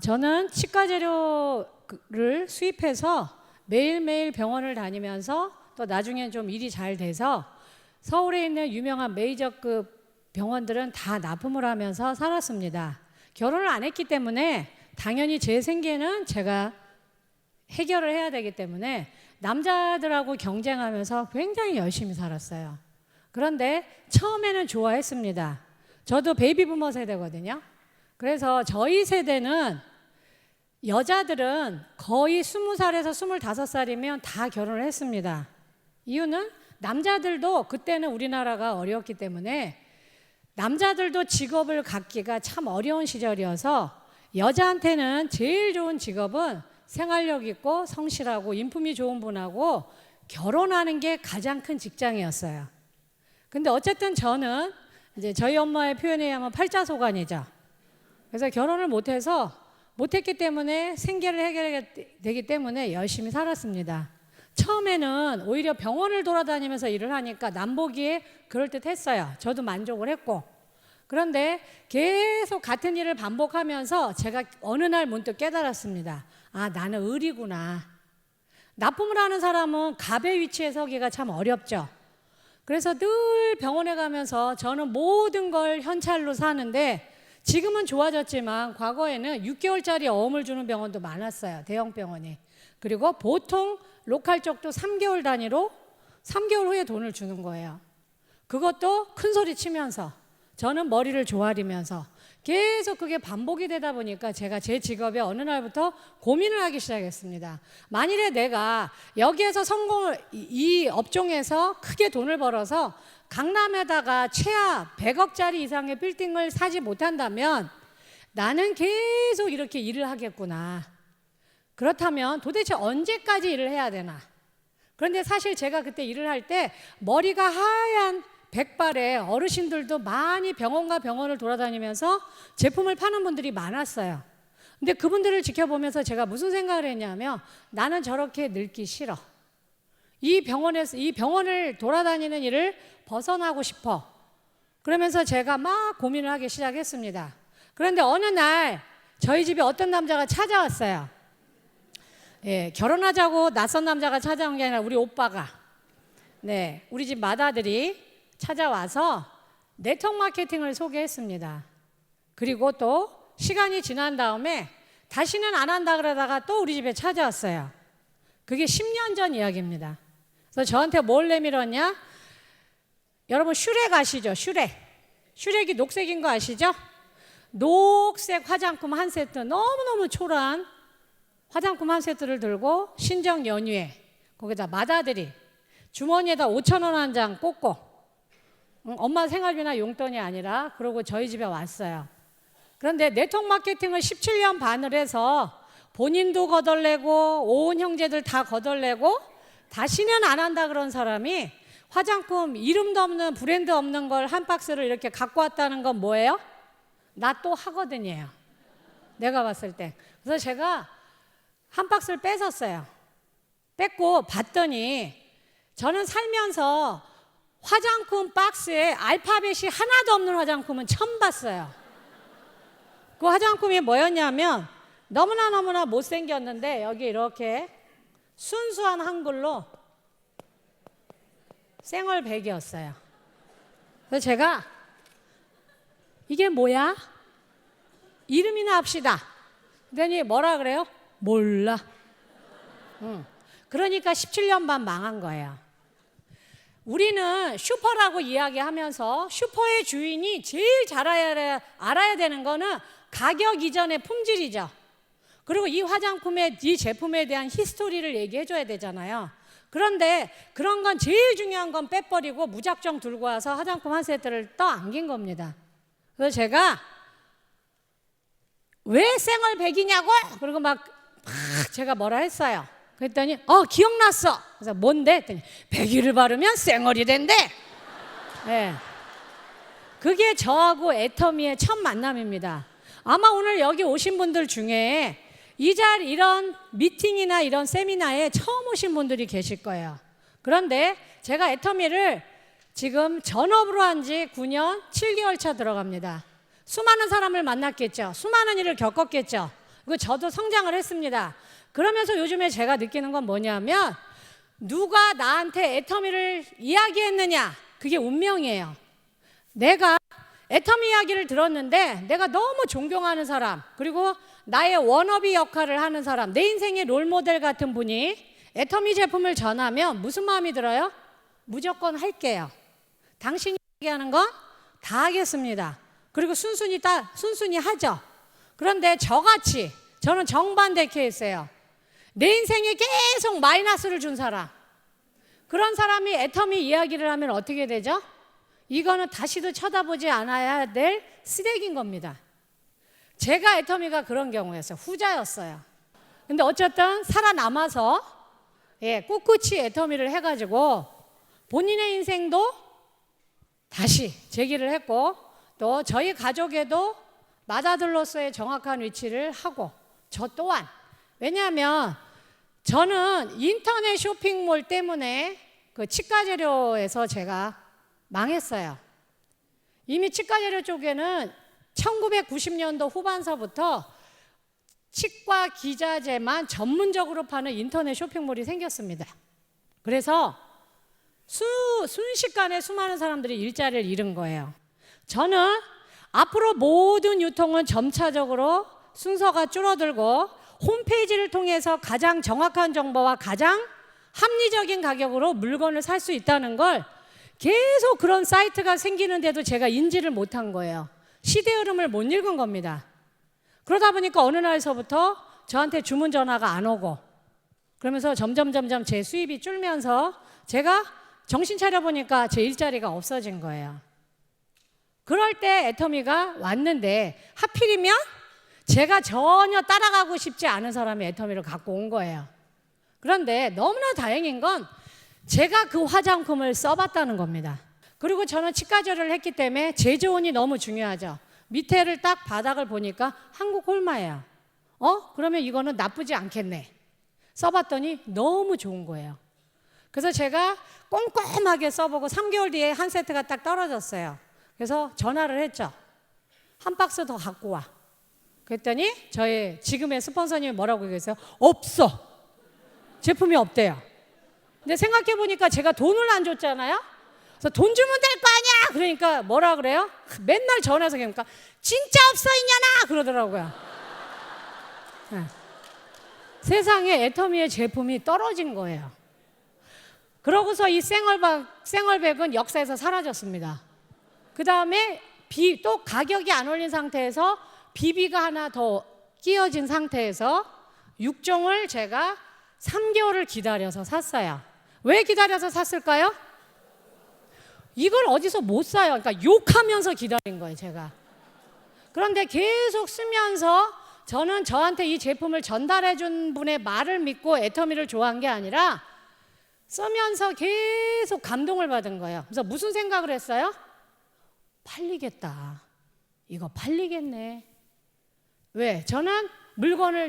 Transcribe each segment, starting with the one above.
저는 치과 재료를 수입해서 매일매일 병원을 다니면서 또 나중엔 좀 일이 잘 돼서 서울에 있는 유명한 메이저급 병원들은 다 납품을 하면서 살았습니다. 결혼을 안 했기 때문에 당연히 제 생계는 제가 해결을 해야 되기 때문에 남자들하고 경쟁하면서 굉장히 열심히 살았어요. 그런데 처음에는 좋아했습니다. 저도 베이비부머 세대거든요. 그래서 저희 세대는 여자들은 거의 20살에서 25살이면 다 결혼을 했습니다. 이유는 남자들도 그때는 우리나라가 어려웠기 때문에 남자들도 직업을 갖기가 참 어려운 시절이어서 여자한테는 제일 좋은 직업은 생활력 있고 성실하고 인품이 좋은 분하고 결혼하는 게 가장 큰 직장이었어요. 근데 어쨌든 저는 이제 저희 엄마의 표현에 의하면 팔자소관이죠. 그래서 결혼을 못했기 때문에 생계를 해결해야 되기 때문에 열심히 살았습니다. 처음에는 오히려 병원을 돌아다니면서 일을 하니까 남보기에 그럴듯했어요. 저도 만족을 했고. 그런데 계속 같은 일을 반복하면서 제가 어느 날 문득 깨달았습니다. 아, 나는 을이구나. 납품을 하는 사람은 갑의 위치에 서기가 참 어렵죠. 그래서 늘 병원에 가면서 저는 모든 걸 현찰로 사는데 지금은 좋아졌지만 과거에는 6개월짜리 어음을 주는 병원도 많았어요. 대형 병원이. 그리고 보통 로컬 쪽도 3개월 단위로 3개월 후에 돈을 주는 거예요. 그것도 큰 소리 치면서 저는 머리를 조아리면서 계속 그게 반복이 되다 보니까 제가 제 직업에 어느 날부터 고민을 하기 시작했습니다. 만일에 내가 여기에서 이 업종에서 크게 돈을 벌어서 강남에다가 최하 100억짜리 이상의 빌딩을 사지 못한다면 나는 계속 이렇게 일을 하겠구나. 그렇다면 도대체 언제까지 일을 해야 되나? 그런데 사실 제가 그때 일을 할 때 머리가 하얀 백발의 어르신들도 많이 병원과 병원을 돌아다니면서 제품을 파는 분들이 많았어요. 근데 그분들을 지켜보면서 제가 무슨 생각을 했냐면 나는 저렇게 늙기 싫어. 이 병원을 돌아다니는 일을 벗어나고 싶어. 그러면서 제가 막 고민을 하기 시작했습니다. 그런데 어느 날 저희 집에 어떤 남자가 찾아왔어요. 예, 결혼하자고 낯선 남자가 찾아온 게 아니라 우리 오빠가, 네, 우리 집 맏아들이 찾아와서 네트워크 마케팅을 소개했습니다. 그리고 또 시간이 지난 다음에 다시는 안 한다 그러다가 또 우리 집에 찾아왔어요. 그게 10년 전 이야기입니다. 그래서 저한테 뭘 내밀었냐? 여러분 슈렉 아시죠? 슈렉이 녹색인 거 아시죠? 녹색 화장품 한 세트, 너무너무 초라한 화장품 한 세트를 들고 신정 연휴에 거기다 맏아들이 주머니에다 5,000원 한 장 꽂고 엄마 생활비나 용돈이 아니라 그러고 저희 집에 왔어요. 그런데 네트워크 마케팅을 17년 반을 해서 본인도 거덜내고 온 형제들 다 거덜내고 다시는 안 한다 그런 사람이 화장품 이름도 없는 브랜드 없는 걸 한 박스를 이렇게 갖고 왔다는 건 뭐예요? 나 또 하거든요. 내가 봤을 때. 그래서 제가 한 박스를 뺏었어요. 뺏고 봤더니 저는 살면서 화장품 박스에 알파벳이 하나도 없는 화장품은 처음 봤어요. 그 화장품이 뭐였냐면 너무나 못생겼는데 여기 이렇게 순수한 한글로 쌩얼백이었어요. 그래서 제가 이게 뭐야? 이름이나 합시다. 그랬더니 뭐라 그래요? 몰라. 그러니까 17년 반 망한 거예요. 우리는 슈퍼라고 이야기하면서 슈퍼의 주인이 제일 잘 알아야 되는 거는 가격 이전의 품질이죠. 그리고 이 화장품의 이 제품에 대한 히스토리를 얘기해 줘야 되잖아요. 그런데 그런 건 제일 중요한 건 빼버리고 무작정 들고 와서 화장품 한 세트를 떠안긴 겁니다. 그래서 제가 왜 쌩얼백이냐고 그리고 막 제가 뭐라 했어요. 그랬더니 기억났어. 그래서 뭔데? 했더니 100일을 바르면 쌩얼이 된대. 네. 그게 저하고 애터미의 첫 만남입니다. 아마 오늘 여기 오신 분들 중에 이런 미팅이나 이런 세미나에 처음 오신 분들이 계실 거예요. 그런데 제가 애터미를 지금 전업으로 한 지 9년 7개월 차 들어갑니다. 수많은 사람을 만났겠죠. 수많은 일을 겪었겠죠. 그 저도 성장을 했습니다. 그러면서 요즘에 제가 느끼는 건 뭐냐면 누가 나한테 애터미를 이야기했느냐, 그게 운명이에요. 내가 애터미 이야기를 들었는데 내가 너무 존경하는 사람, 그리고 나의 워너비 역할을 하는 사람, 내 인생의 롤모델 같은 분이 애터미 제품을 전하면 무슨 마음이 들어요? 무조건 할게요. 당신이 얘기하는 건 다 하겠습니다. 그리고 순순히 하죠. 그런데 저같이, 저는 정반대 케이스예요. 내 인생에 계속 마이너스를 준 사람, 그런 사람이 애터미 이야기를 하면 어떻게 되죠? 이거는 다시도 쳐다보지 않아야 될 쓰레기인 겁니다. 제가 애터미가 그런 경우였어요. 후자였어요. 근데 어쨌든 살아남아서 꿋꿋이 애터미를 해가지고 본인의 인생도 다시 재기를 했고, 또 저희 가족에도 맏아들로서의 정확한 위치를 하고, 저 또한, 왜냐하면 저는 인터넷 쇼핑몰 때문에 그 치과재료에서 제가 망했어요. 이미 치과재료 쪽에는 1990년도 후반서부터 치과 기자재만 전문적으로 파는 인터넷 쇼핑몰이 생겼습니다. 그래서 순식간에 수많은 사람들이 일자리를 잃은 거예요. 저는 앞으로 모든 유통은 점차적으로 순서가 줄어들고 홈페이지를 통해서 가장 정확한 정보와 가장 합리적인 가격으로 물건을 살 수 있다는 걸 계속 그런 사이트가 생기는데도 제가 인지를 못한 거예요. 시대 흐름을 못 읽은 겁니다. 그러다 보니까 어느 날서부터 저한테 주문 전화가 안 오고, 그러면서 점점 제 수입이 줄면서 제가 정신 차려보니까 제 일자리가 없어진 거예요. 그럴 때 애터미가 왔는데 하필이면 제가 전혀 따라가고 싶지 않은 사람이 애터미를 갖고 온 거예요. 그런데 너무나 다행인 건 제가 그 화장품을 써봤다는 겁니다. 그리고 저는 치과제를 했기 때문에 제조원이 너무 중요하죠. 밑에를 딱 바닥을 보니까 한국 홀마예요. 그러면 이거는 나쁘지 않겠네. 써봤더니 너무 좋은 거예요. 그래서 제가 꼼꼼하게 써보고 3개월 뒤에 한 세트가 딱 떨어졌어요. 그래서 전화를 했죠. 한 박스 더 갖고 와. 그랬더니 저희 지금의 스폰서님이 뭐라고 얘기했어요? 없어. 제품이 없대요. 근데 생각해보니까 제가 돈을 안 줬잖아요. 그래서 돈 주면 될 거 아니야. 그러니까 뭐라 그래요? 맨날 전화해서 그러니까 진짜 없어 이년아 그러더라고요. 네. 세상에 애터미의 제품이 떨어진 거예요. 그러고서 이 생얼백은 역사에서 사라졌습니다. 그 다음에 또 가격이 안 올린 상태에서 비비가 하나 더 끼어진 상태에서 6종을 제가 3개월을 기다려서 샀어요. 왜 기다려서 샀을까요? 이걸 어디서 못 사요. 그러니까 욕하면서 기다린 거예요, 제가. 그런데 계속 쓰면서 저는 저한테 이 제품을 전달해 준 분의 말을 믿고 애터미를 좋아한 게 아니라 쓰면서 계속 감동을 받은 거예요. 그래서 무슨 생각을 했어요? 팔리겠다. 이거 팔리겠네. 왜? 저는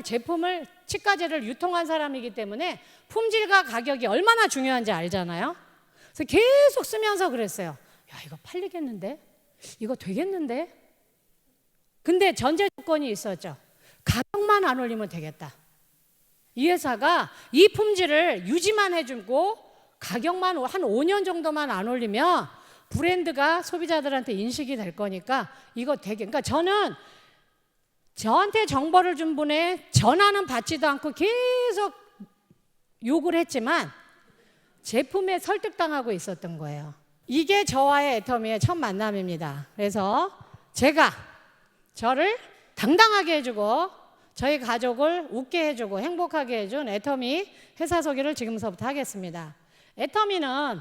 제품을, 치과제를 유통한 사람이기 때문에 품질과 가격이 얼마나 중요한지 알잖아요. 그래서 계속 쓰면서 그랬어요. 야, 이거 팔리겠는데? 이거 되겠는데? 근데 전제 조건이 있었죠. 가격만 안 올리면 되겠다. 이 회사가 이 품질을 유지만 해주고 가격만 한 5년 정도만 안 올리면 브랜드가 소비자들한테 인식이 될 거니까 이거 되게, 그러니까 저는 저한테 정보를 준 분의 전화는 받지도 않고 계속 욕을 했지만 제품에 설득당하고 있었던 거예요. 이게 저와의 애터미의 첫 만남입니다. 그래서 제가 저를 당당하게 해주고 저희 가족을 웃게 해주고 행복하게 해준 애터미 회사 소개를 지금서부터 하겠습니다. 애터미는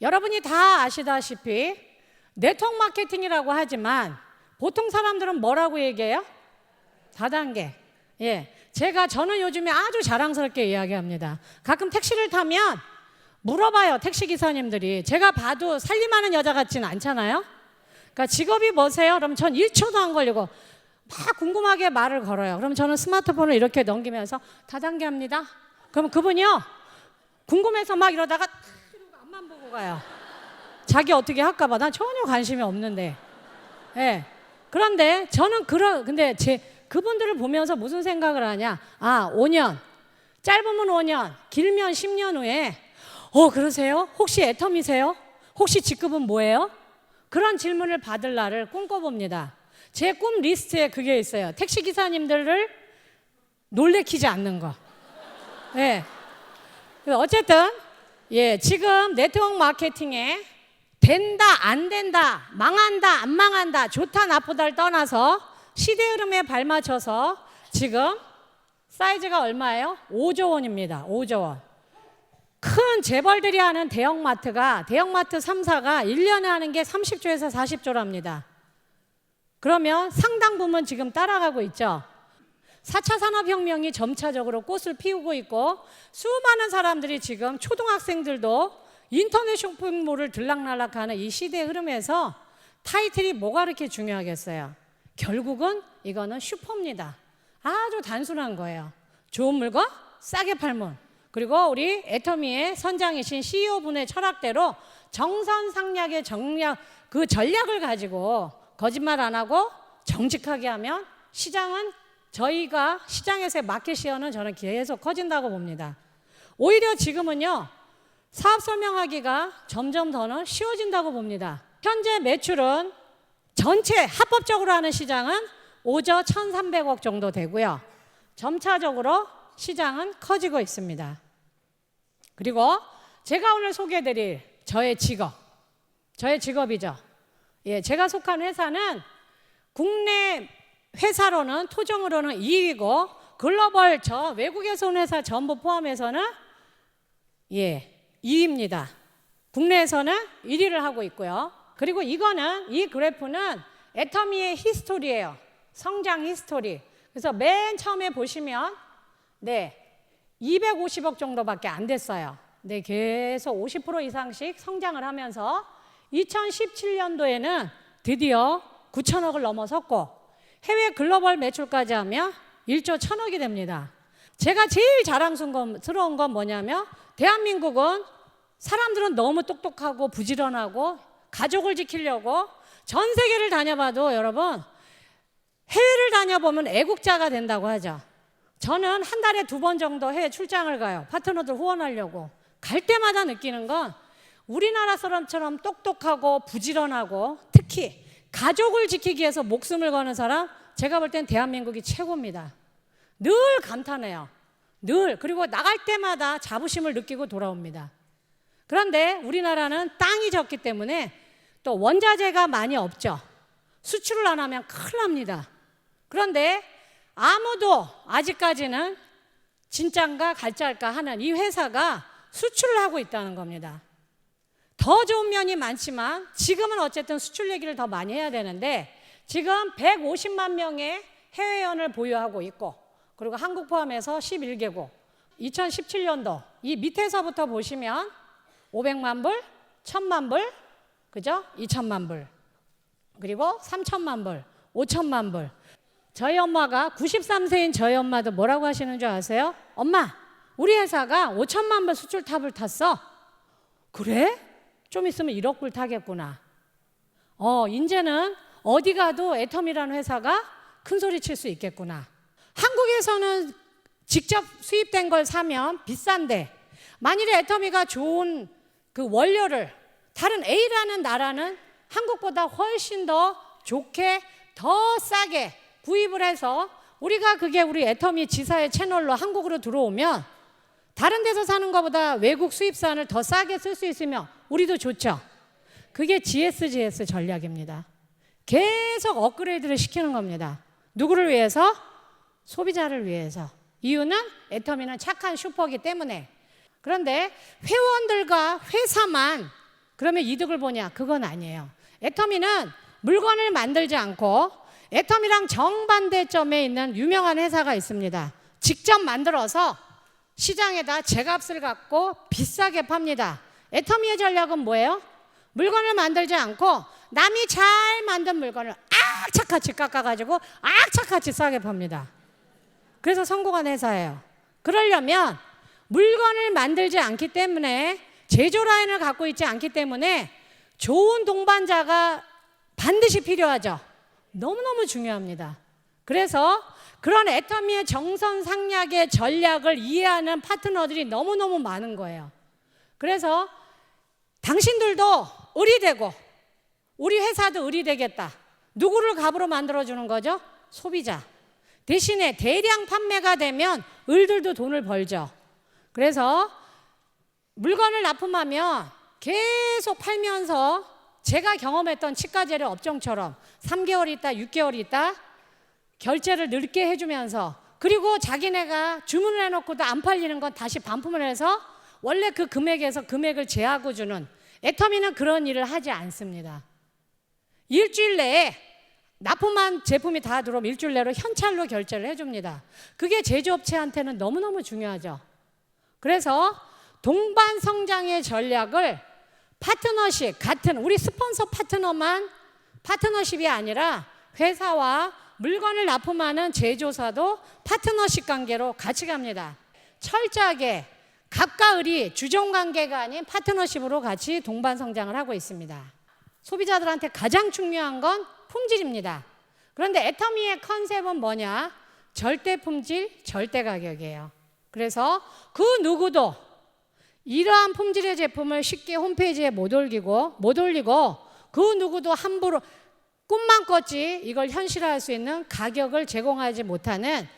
여러분이 다 아시다시피 네트워크 마케팅이라고 하지만 보통 사람들은 뭐라고 얘기해요? 다단계. 저는 요즘에 아주 자랑스럽게 이야기합니다. 가끔 택시를 타면 물어봐요, 택시기사님들이. 제가 봐도 살림하는 여자 같지는 않잖아요. 그러니까 직업이 뭐세요? 그럼 전 1초도 안 걸리고 막 궁금하게 말을 걸어요. 그럼 저는 스마트폰을 이렇게 넘기면서 다단계 합니다. 그럼 그분이요, 궁금해서 막 이러다가 앞만 보고 가요. 자기 어떻게 할까 봐. 난 전혀 관심이 없는데. 그런데 저는 근데 그분들을 보면서 무슨 생각을 하냐? 아, 5년. 짧으면 5년, 길면 10년 후에 그러세요? 혹시 애텀이세요? 혹시 직급은 뭐예요? 그런 질문을 받을 날을 꿈꿔봅니다. 제 꿈 리스트에 그게 있어요. 택시기사님들을 놀래키지 않는 거. 네. 어쨌든 지금 네트워크 마케팅에 된다, 안 된다, 망한다, 안 망한다, 좋다, 나쁘다를 떠나서 시대 흐름에 발맞춰서 지금 사이즈가 얼마예요? 5조 원입니다. 5조 원. 큰 재벌들이 하는 대형마트가, 대형마트 3사가 1년에 하는 게 30조에서 40조랍니다. 그러면 상당 부분 지금 따라가고 있죠. 4차 산업혁명이 점차적으로 꽃을 피우고 있고 수많은 사람들이 지금 초등학생들도 인터넷 쇼핑몰을 들락날락하는 이 시대 흐름에서 타이틀이 뭐가 그렇게 중요하겠어요? 결국은 이거는 슈퍼입니다. 아주 단순한 거예요. 좋은 물건 싸게 팔문. 그리고 우리 애터미의 선장이신 CEO분의 철학대로 정선상략의 그 전략을 가지고 거짓말 안 하고 정직하게 하면 시장은 저희가 시장에서의 마켓시어는 저는 계속 커진다고 봅니다. 오히려 지금은요, 사업 설명하기가 점점 더는 쉬워진다고 봅니다. 현재 매출은 전체 합법적으로 하는 시장은 5조 1,300억 정도 되고요. 점차적으로 시장은 커지고 있습니다. 그리고 제가 오늘 소개해드릴 저의 직업이죠. 제가 속한 회사는 국내 회사로는 토종으로는 2위고 글로벌 외국에서 온 회사 전부 포함해서는 2위입니다. 국내에서는 1위를 하고 있고요. 그리고 이 그래프는 애터미의 히스토리예요. 성장 히스토리. 그래서 맨 처음에 보시면 250억 정도밖에 안 됐어요. 계속 50% 이상씩 성장을 하면서 2017년도에는 드디어 9천억을 넘어섰고 해외 글로벌 매출까지 하면 1조 1,000억이 됩니다. 제가 제일 자랑스러운 건 뭐냐면 대한민국은 사람들은 너무 똑똑하고 부지런하고 가족을 지키려고 전 세계를 다녀봐도 여러분 해외를 다녀보면 애국자가 된다고 하죠. 저는 한 달에 2번 정도 해외 출장을 가요. 파트너들 후원하려고. 갈 때마다 느끼는 건 우리나라 사람처럼 똑똑하고 부지런하고 특히 가족을 지키기 위해서 목숨을 거는 사람 제가 볼 땐 대한민국이 최고입니다. 늘 감탄해요. 늘. 그리고 나갈 때마다 자부심을 느끼고 돌아옵니다. 그런데 우리나라는 땅이 적기 때문에 또 원자재가 많이 없죠. 수출을 안 하면 큰일 납니다. 그런데 아무도 아직까지는 진짠가 가짜일까 하는 이 회사가 수출을 하고 있다는 겁니다. 더 좋은 면이 많지만 지금은 어쨌든 수출 얘기를 더 많이 해야 되는데 지금 150만 명의 해외연을 보유하고 있고 그리고 한국 포함해서 11개국 2017년도 이 밑에서부터 보시면 500만 불, 1,000만 불, 그죠? 2,000만 불 그리고 3,000만 불, 5,000만 불. 저희 엄마가 93세인 저희 엄마도 뭐라고 하시는 줄 아세요? 엄마, 우리 회사가 5,000만 불 수출 탑을 탔어. 그래? 좀 있으면 1억 불 타겠구나. 이제는 어디 가도 애텀이라는 회사가 큰 소리 칠 수 있겠구나. 한국에서는 직접 수입된 걸 사면 비싼데 만일에 애터미가 좋은 그 원료를 다른 A라는 나라는 한국보다 훨씬 더 좋게 더 싸게 구입을 해서 우리가 그게 우리 애터미 지사의 채널로 한국으로 들어오면 다른 데서 사는 것보다 외국 수입산을 더 싸게 쓸 수 있으면 우리도 좋죠. 그게 GSGS 전략입니다. 계속 업그레이드를 시키는 겁니다. 누구를 위해서? 소비자를 위해서. 이유는 애터미는 착한 슈퍼이기 때문에. 그런데 회원들과 회사만 그러면 이득을 보냐? 그건 아니에요. 애터미는 물건을 만들지 않고 애터미랑 정반대점에 있는 유명한 회사가 있습니다. 직접 만들어서 시장에다 제값을 갖고 비싸게 팝니다. 애터미의 전략은 뭐예요? 물건을 만들지 않고 남이 잘 만든 물건을 악착같이 깎아가지고 악착같이 싸게 팝니다. 그래서 성공한 회사예요. 그러려면 물건을 만들지 않기 때문에 제조 라인을 갖고 있지 않기 때문에 좋은 동반자가 반드시 필요하죠. 너무너무 중요합니다. 그래서 그런 애터미의 정선상략의 전략을 이해하는 파트너들이 너무너무 많은 거예요. 그래서 당신들도 의리되고 우리 회사도 의리되겠다. 누구를 갑으로 만들어주는 거죠? 소비자. 대신에 대량 판매가 되면 을들도 돈을 벌죠. 그래서 물건을 납품하면 계속 팔면서 제가 경험했던 치과재료 업종처럼 3개월 있다 6개월 있다 결제를 늦게 해주면서, 그리고 자기네가 주문을 해놓고도 안 팔리는 건 다시 반품을 해서 원래 그 금액에서 금액을 제하고 주는, 애터미는 그런 일을 하지 않습니다. 일주일 내에 납품한 제품이 다 들어오면 일주일 내로 현찰로 결제를 해줍니다. 그게 제조업체한테는 너무너무 중요하죠. 그래서 동반 성장의 전략을 파트너십, 같은 우리 스폰서 파트너만 파트너십이 아니라 회사와 물건을 납품하는 제조사도 파트너십 관계로 같이 갑니다. 철저하게 갑과 을이 주종 관계가 아닌 파트너십으로 같이 동반 성장을 하고 있습니다. 소비자들한테 가장 중요한 건 품질입니다. 그런데 애터미의 컨셉은 뭐냐? 절대 품질, 절대 가격이에요. 그래서 그 누구도 이러한 품질의 제품을 쉽게 홈페이지에 못 올리고 그 누구도 함부로 꿈만 꿨지 이걸 현실화할 수 있는 가격을 제공하지 못하는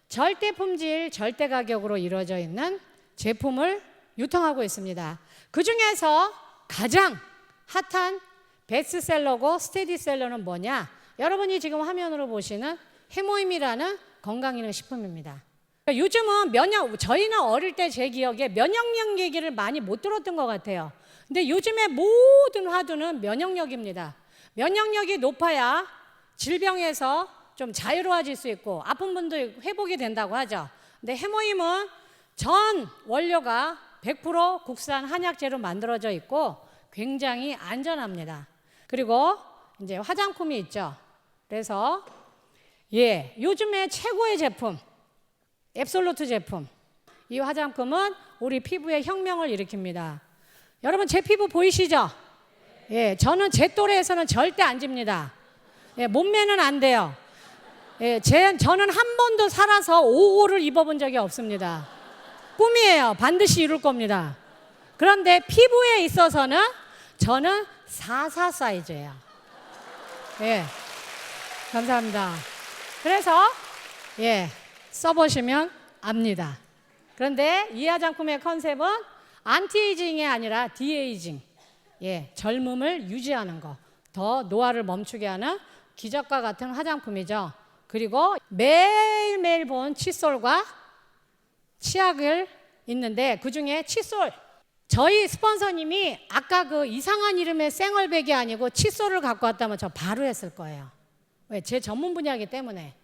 절대 품질, 절대 가격으로 이루어져 있는 제품을 유통하고 있습니다. 그 중에서 가장 핫한 베스트셀러고 스테디셀러는 뭐냐? 여러분이 지금 화면으로 보시는 해모임이라는 건강기능식품입니다. 요즘은 저희는 어릴 때 제 기억에 면역력 얘기를 많이 못 들었던 것 같아요. 근데 요즘에 모든 화두는 면역력입니다. 면역력이 높아야 질병에서 좀 자유로워질 수 있고 아픈 분도 회복이 된다고 하죠. 근데 해모임은 전 원료가 100% 국산 한약재로 만들어져 있고 굉장히 안전합니다. 그리고 이제 화장품이 있죠. 그래서 요즘에 최고의 제품 앱솔루트 제품, 이 화장품은 우리 피부에 혁명을 일으킵니다. 여러분 제 피부 보이시죠? 저는 제 또래에서는 절대 안 집니다. 몸매는 안 돼요. 저는 한 번도 살아서 55를 입어본 적이 없습니다. 꿈이에요. 반드시 이룰 겁니다. 그런데 피부에 있어서는 저는 44 사이즈예요. 감사합니다. 그래서 써보시면 압니다. 그런데 이 화장품의 컨셉은 안티에이징이 아니라 디에이징, 젊음을 유지하는 거, 더 노화를 멈추게 하는 기적과 같은 화장품이죠. 그리고 매일매일 본 칫솔과 치약을 있는데 그중에 칫솔, 저희 스폰서님이 아까 그 이상한 이름의 쌩얼백이 아니고 칫솔을 갖고 왔다면 저 바로 했을 거예요. 왜? 제 전문 분야이기 때문에.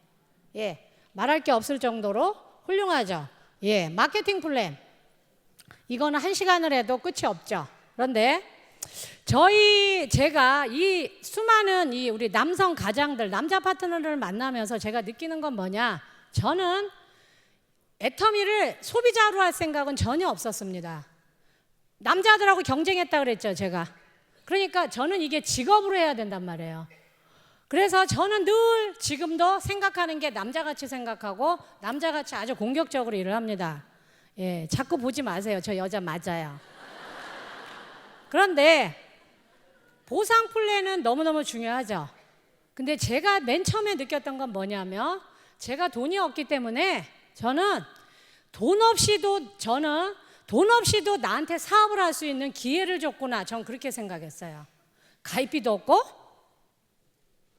말할 게 없을 정도로 훌륭하죠. 마케팅 플랜. 이거는 1시간을 해도 끝이 없죠. 그런데 제가 이 수많은 우리 남성 가장들, 남자 파트너를 만나면서 제가 느끼는 건 뭐냐? 저는 애터미를 소비자로 할 생각은 전혀 없었습니다. 남자들하고 경쟁했다 그랬죠, 제가. 그러니까 저는 이게 직업으로 해야 된단 말이에요. 그래서 저는 늘 지금도 생각하는 게 남자같이 생각하고 남자같이 아주 공격적으로 일을 합니다. 자꾸 보지 마세요. 저 여자 맞아요. 그런데 보상 플랜은 너무너무 중요하죠. 근데 제가 맨 처음에 느꼈던 건 뭐냐면 제가 돈이 없기 때문에 저는 돈 없이도 나한테 사업을 할 수 있는 기회를 줬구나. 전 그렇게 생각했어요. 가입비도 없고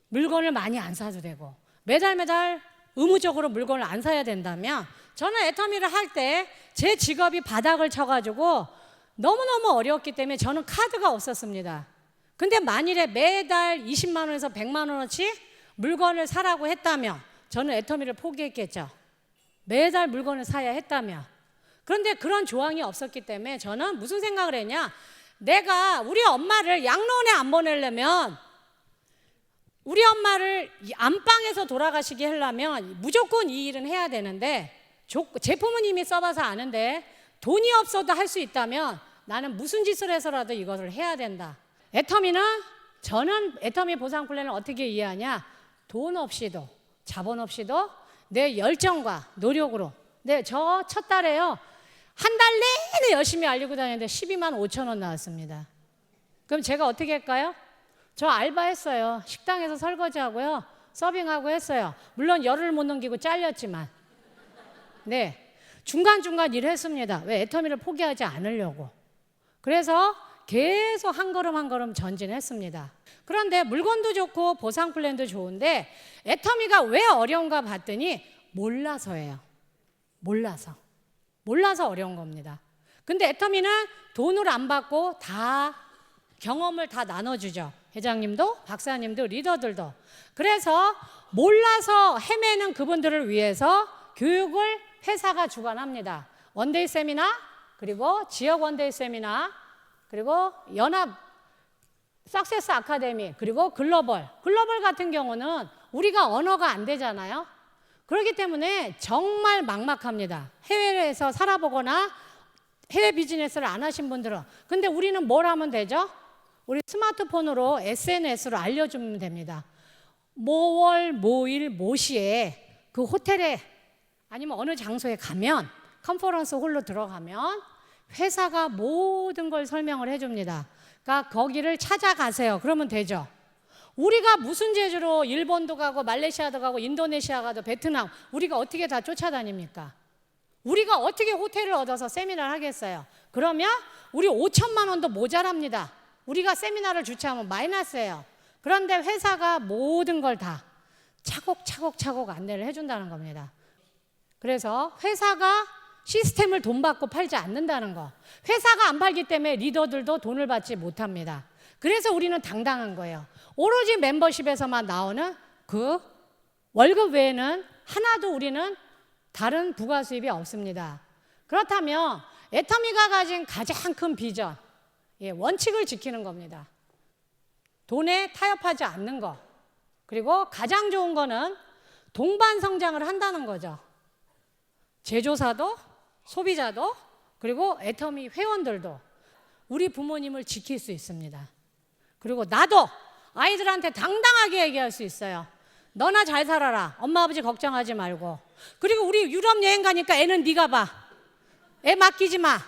물건을 많이 안 사도 되고 매달 의무적으로 물건을 안 사야 된다면 저는 애터미를 할 때 제 직업이 바닥을 쳐가지고 너무너무 어려웠기 때문에 저는 카드가 없었습니다. 근데 만일에 매달 20만 원에서 100만 원어치 물건을 사라고 했다면 저는 애터미를 포기했겠죠. 매달 물건을 사야 했다면. 그런데 그런 조항이 없었기 때문에 저는 무슨 생각을 했냐? 내가 우리 엄마를 양로원에 안 보내려면 우리 엄마를 안방에서 돌아가시게 하려면 무조건 이 일은 해야 되는데 제품은 이미 써봐서 아는데 돈이 없어도 할 수 있다면 나는 무슨 짓을 해서라도 이것을 해야 된다. 저는 애터미 보상 플랜을 어떻게 이해하냐? 돈 없이도 자본 없이도 내 열정과 노력으로 저 첫 달에요. 한 달 내내 열심히 알리고 다녔는데 12만 5천 원 나왔습니다. 그럼 제가 어떻게 할까요? 저 알바했어요. 식당에서 설거지하고요. 서빙하고 했어요. 물론 열흘 못 넘기고 잘렸지만. 네. 중간중간 일했습니다. 왜? 애터미를 포기하지 않으려고. 그래서 계속 한 걸음 한 걸음 전진했습니다. 그런데 물건도 좋고 보상 플랜도 좋은데 애터미가 왜 어려운가 봤더니 몰라서예요. 몰라서 어려운 겁니다. 근데 애터미는 돈을 안 받고 다 경험을 다 나눠주죠. 회장님도 박사님도 리더들도. 그래서 몰라서 헤매는 그분들을 위해서 교육을 회사가 주관합니다. 원데이 세미나, 그리고 지역 원데이 세미나, 그리고 연합 석세스 아카데미, 그리고 글로벌 같은 경우는 우리가 언어가 안 되잖아요. 그렇기 때문에 정말 막막합니다. 해외에서 살아보거나 해외 비즈니스를 안 하신 분들은. 근데 우리는 뭘 하면 되죠? 우리 스마트폰으로 SNS로 알려주면 됩니다. 뭐월 뭐일 뭐시에 그 호텔에 아니면 어느 장소에 가면, 컨퍼런스 홀로 들어가면 회사가 모든 걸 설명을 해줍니다. 그러니까 거기를 찾아가세요. 그러면 되죠. 우리가 무슨 재주로 일본도 가고 말레이시아도 가고 인도네시아 가도 베트남, 우리가 어떻게 다 쫓아다닙니까? 우리가 어떻게 호텔을 얻어서 세미나를 하겠어요? 그러면 우리 5천만 원도 모자랍니다. 우리가 세미나를 주최하면 마이너스예요. 그런데 회사가 모든 걸 다 차곡차곡 안내를 해준다는 겁니다. 그래서 회사가 시스템을 돈 받고 팔지 않는다는 거. 회사가 안 팔기 때문에 리더들도 돈을 받지 못합니다. 그래서 우리는 당당한 거예요. 오로지 멤버십에서만 나오는 그 월급 외에는 하나도 우리는 다른 부가 수입이 없습니다. 그렇다면 애터미가 가진 가장 큰 비전, 원칙을 지키는 겁니다. 돈에 타협하지 않는 거. 그리고 가장 좋은 거는 동반 성장을 한다는 거죠. 제조사도, 소비자도, 그리고 애터미 회원들도 우리 부모님을 지킬 수 있습니다. 그리고 나도 아이들한테 당당하게 얘기할 수 있어요. 너나 잘 살아라. 엄마 아버지 걱정하지 말고. 그리고 우리 유럽 여행 가니까 애는 네가 봐. 애 맡기지 마.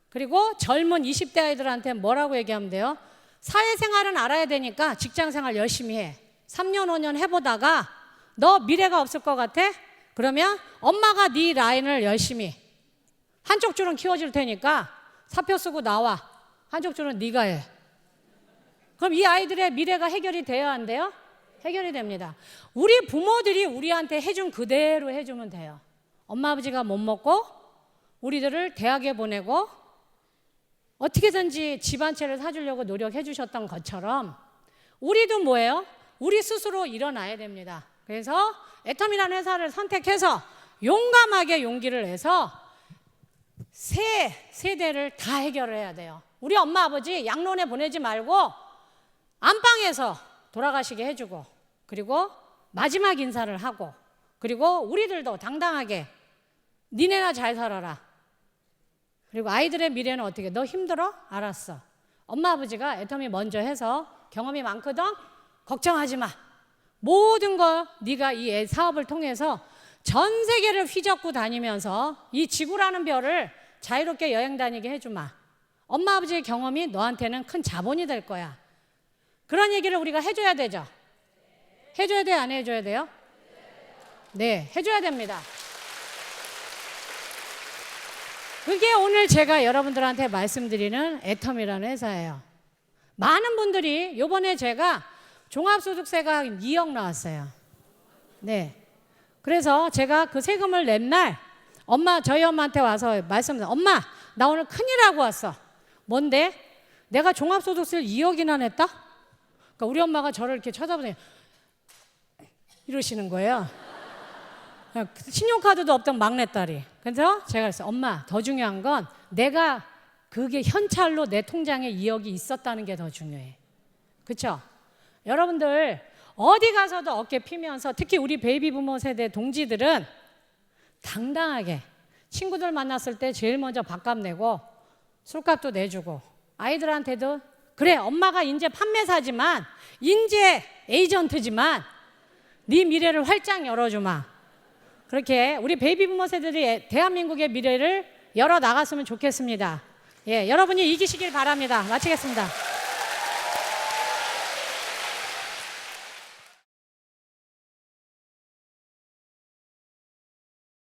그리고 젊은 20대 아이들한테 뭐라고 얘기하면 돼요? 사회생활은 알아야 되니까 직장생활 열심히 해. 3년 5년 해보다가 너 미래가 없을 것 같아? 그러면 엄마가 네 라인을 열심히 한쪽 줄은 키워줄 테니까 사표 쓰고 나와. 한쪽 줄은 네가 해. 그럼 이 아이들의 미래가 해결이 돼야 안 돼요? 해결이 됩니다. 우리 부모들이 우리한테 해준 그대로 해주면 돼요. 엄마 아버지가 못 먹고 우리들을 대학에 보내고 어떻게든지 집 한 채를 사주려고 노력해 주셨던 것처럼 우리도 뭐예요? 우리 스스로 일어나야 됩니다. 그래서 애터미라는 회사를 선택해서 용감하게 용기를 내서 세 세대를 다 해결을 해야 돼요. 우리 엄마 아버지 양론에 보내지 말고 안방에서 돌아가시게 해주고, 그리고 마지막 인사를 하고, 그리고 우리들도 당당하게 니네나 잘 살아라. 그리고 아이들의 미래는 어떻게? 너 힘들어? 알았어. 엄마 아버지가 애터미 먼저 해서 경험이 많거든? 걱정하지 마. 모든 거 네가 이 사업을 통해서 전 세계를 휘젓고 다니면서 이 지구라는 별을 자유롭게 여행 다니게 해주마. 엄마 아버지의 경험이 너한테는 큰 자본이 될 거야. 그런 얘기를 우리가 해줘야 되죠. 해줘야 돼요? 안 해줘야 돼요? 네, 해줘야 됩니다. 그게 오늘 제가 여러분들한테 말씀드리는 애터미라는 회사예요. 많은 분들이 요번에 제가 종합소득세가 2억 나왔어요. 네. 그래서 제가 그 세금을 낸 날 저희 엄마한테 와서 말씀드렸어요. 엄마, 나 오늘 큰일 하고 왔어. 뭔데? 내가 종합소득세를 2억이나 냈다? 그러니까 우리 엄마가 저를 이렇게 쳐다보더니 이러시는 거예요. 신용카드도 없던 막내딸이. 그래서 제가 그랬어요. 엄마, 더 중요한 건 내가 그게 현찰로 내 통장에 2억이 있었다는 게 더 중요해. 그렇죠? 여러분들 어디 가서도 어깨 피면서 특히 우리 베이비 부모 세대 동지들은 당당하게 친구들 만났을 때 제일 먼저 밥값 내고 술값도 내주고 아이들한테도 그래 엄마가 이제 판매사지만 이제 에이전트지만 네 미래를 활짝 열어주마. 그렇게 우리 베이비부머 세대들이 대한민국의 미래를 열어 나갔으면 좋겠습니다. 예, 여러분이 이기시길 바랍니다. 마치겠습니다.